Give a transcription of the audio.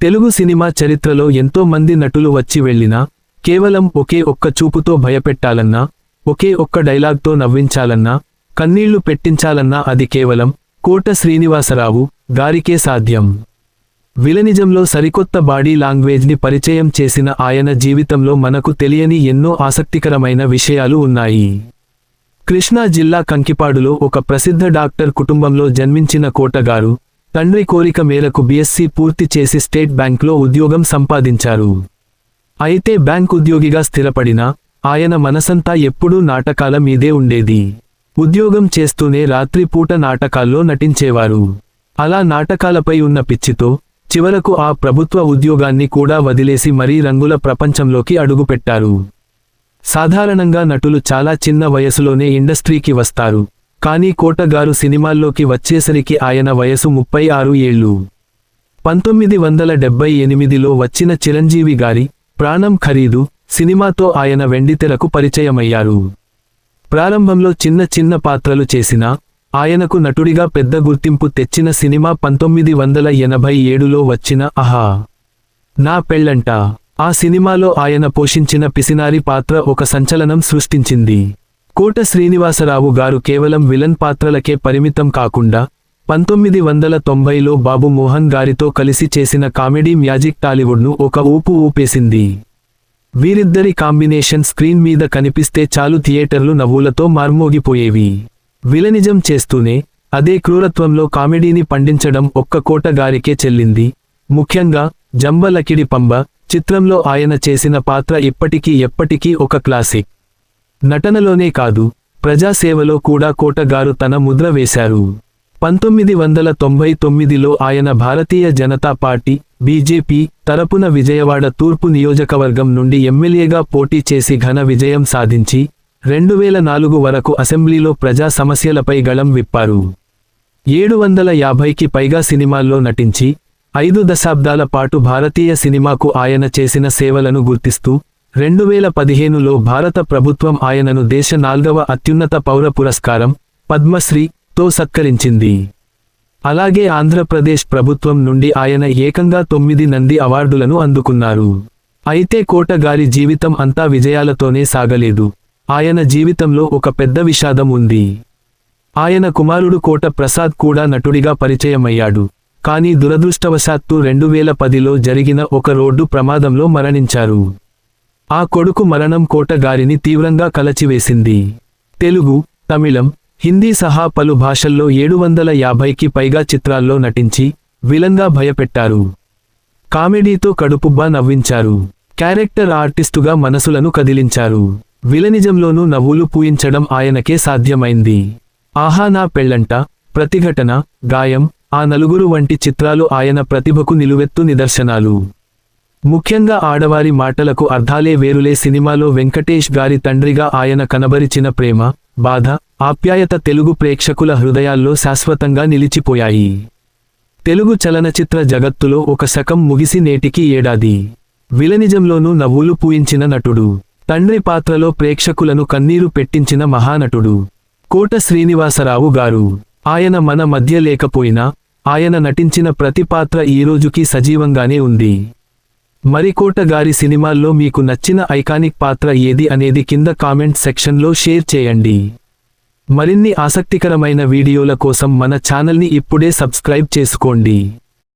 Telugu cinema చరిత్రలో ఎంతో మంది నటులు వచ్చి వెళ్ళినా కేవలం ఒకే ఒక్క చూపుతో భయపెట్టాలన్నా, ఒకే ఒక్క డైలాగ్తో నవ్వించాలన్నా, కన్నీళ్లు పెట్టించాలన్నా అది కేవలం కోట శ్రీనివాసరావు గారికే సాధ్యం. విలనిజంలో సరికొత్త బాడీ లాంగ్వేజ్ని పరిచయం చేసిన ఆయన జీవితంలో మనకు తెలియని ఎన్నో ఆసక్తికరమైన విషయాలు ఉన్నాయి. కృష్ణా జిల్లా కంకిపాడులో ఒక ప్రసిద్ధ డాక్టర్ కుటుంబంలో జన్మించిన కోట గారు తండ్రి కోరిక మేరకు బీఎస్సీ పూర్తి చేసి స్టేట్ బ్యాంక్లో ఉద్యోగం సంపాదించారు. అయితే బ్యాంక్ ఉద్యోగిగా స్థిరపడినా ఆయన మనసంతా ఎప్పుడూ నాటకాల మీదే ఉండేది. ఉద్యోగం చేస్తూనే రాత్రిపూట నాటకాల్లో నటించేవారు. అలా నాటకాలపై ఉన్న పిచ్చితో చివరకు ఆ ప్రభుత్వ ఉద్యోగాన్ని కూడా వదిలేసి మరీ రంగుల ప్రపంచంలోకి అడుగుపెట్టారు. సాధారణంగా నటులు చాలా చిన్న వయసులోనే ఇండస్ట్రీకి వస్తారు. కానీ కోట గారు సినిమాల్లోకి వచ్చేసరికి ఆయన వయసు 36 ఏళ్లు. 1978లో వచ్చిన చిరంజీవి గారి ప్రాణం ఖరీదు సినిమాతో ఆయన వెండితెరకు పరిచయమయ్యారు. ప్రారంభంలో చిన్న చిన్న పాత్రలు చేసినా ఆయనకు నటుడిగా పెద్ద గుర్తింపు తెచ్చిన సినిమా 1987లో వచ్చిన ఆహా నా పెళ్ళంట. ఆ సినిమాలో ఆయన పోషించిన పిసినారి పాత్ర ఒక సంచలనం సృష్టించింది. కోట శ్రీనివాసరావు గారు కేవలం విలన్ పాత్రలకే పరిమితం కాకుండా 1990లో బాబు మోహన్ గారితో కలిసి చేసిన కామెడీ మ్యాజిక్ టాలీవుడ్ను ఒక ఊపు ఊపేసింది. వీరిద్దరి కాంబినేషన్ స్క్రీన్ మీద కనిపిస్తే చాలు థియేటర్లు నవ్వులతో మార్మోగిపోయేవి. విలనిజం చేస్తూనే అదే క్రూరత్వంలో కామెడీని పండించడం ఒక్క కోట గారికే చెల్లింది. ముఖ్యంగా జంబలకిడి పంబ చిత్రంలో ఆయన చేసిన పాత్ర ఎప్పటికీ ఒక క్లాసిక్. నటనలోనే కాదు ప్రజాసేవలో కూడా కోట గారు తన ముద్ర వేశారు. 1999లో ఆయన భారతీయ జనతా పార్టీ బీజేపీ తరపున విజయవాడ తూర్పు నియోజకవర్గం నుండి ఎమ్మెల్యేగా పోటీ చేసి ఘన విజయం సాధించి 2004 వరకు అసెంబ్లీలో ప్రజా సమస్యలపై గళం విప్పారు. 750కి పైగా సినిమాల్లో నటించి 5 దశాబ్దాల పాటు భారతీయ సినిమాకు ఆయన చేసిన సేవలను గుర్తిస్తూ 2015లో భారత ప్రభుత్వం ఆయనను దేశ 4వ అత్యున్నత పౌర పురస్కారం పద్మశ్రీతో సత్కరించింది. అలాగే ఆంధ్రప్రదేశ్ ప్రభుత్వం నుండి ఆయన ఏకంగా 9 నంది అవార్డులను అందుకున్నారు. అయితే కోట గారి జీవితం అంతా విజయాలతోనే సాగలేదు. ఆయన జీవితంలో ఒక పెద్ద విషాదం ఉంది. ఆయన కుమారుడు కోట ప్రసాద్ కూడా నటుడిగా పరిచయమయ్యాడు. కానీ దురదృష్టవశాత్తు 2010లో జరిగిన ఒక రోడ్డు ప్రమాదంలో మరణించారు. ఆ కొడుకు మరణం కోట గారిని తీవ్రంగా కలచివేసింది. తెలుగు, తమిళం, హిందీ సహా పలు భాషల్లో 750కి పైగా చిత్రాల్లో నటించి విలన్గా భయపెట్టారు. కామెడీతో కడుపుబ్బా నవ్వించారు. క్యారెక్టర్ ఆర్టిస్టుగా మనసులను కదిలించారు. విలనిజంలోనూ నవ్వులు పూయించడం ఆయనకే సాధ్యమైంది. ఆహా నా పెళ్ళంట, ప్రతిఘటన, గాయం, ఆ నలుగురు వంటి చిత్రాలు ఆయన ప్రతిభకు నిలువెత్తు నిదర్శనాలు. ముఖ్యంగా ఆడవారి మాటలకు అర్థాలే వేరులే సినిమాలో వెంకటేష్ గారి తండ్రిగా ఆయన కనబరిచిన ప్రేమ, బాధ, ఆప్యాయత తెలుగు ప్రేక్షకుల హృదయాల్లో శాశ్వతంగా నిలిచిపోయాయి. తెలుగు చలనచిత్ర జగత్తులో ఒక శకం ముగిసి నేటికి ఏడాది. విలనిజంలోనూ నవ్వులు పూయించిన నటుడు, తండ్రి పాత్రలో ప్రేక్షకులను కన్నీరు పెట్టించిన మహానటుడు కోట శ్రీనివాసరావు గారు. ఆయన మన మధ్య లేకపోయినా ఆయన నటించిన ప్రతి పాత్ర ఈరోజుకి సజీవంగానే ఉంది. మరి కోట గారి సినిమాల్లో మీకు నచ్చిన ఐకానిక్ పాత్ర ఏది అనేది కింద కామెంట్ సెక్షన్లో షేర్ చేయండి. మరిన్ని ఆసక్తికరమైన వీడియోల కోసం మన ఛానల్ని ఇప్పుడే సబ్స్క్రైబ్ చేసుకోండి.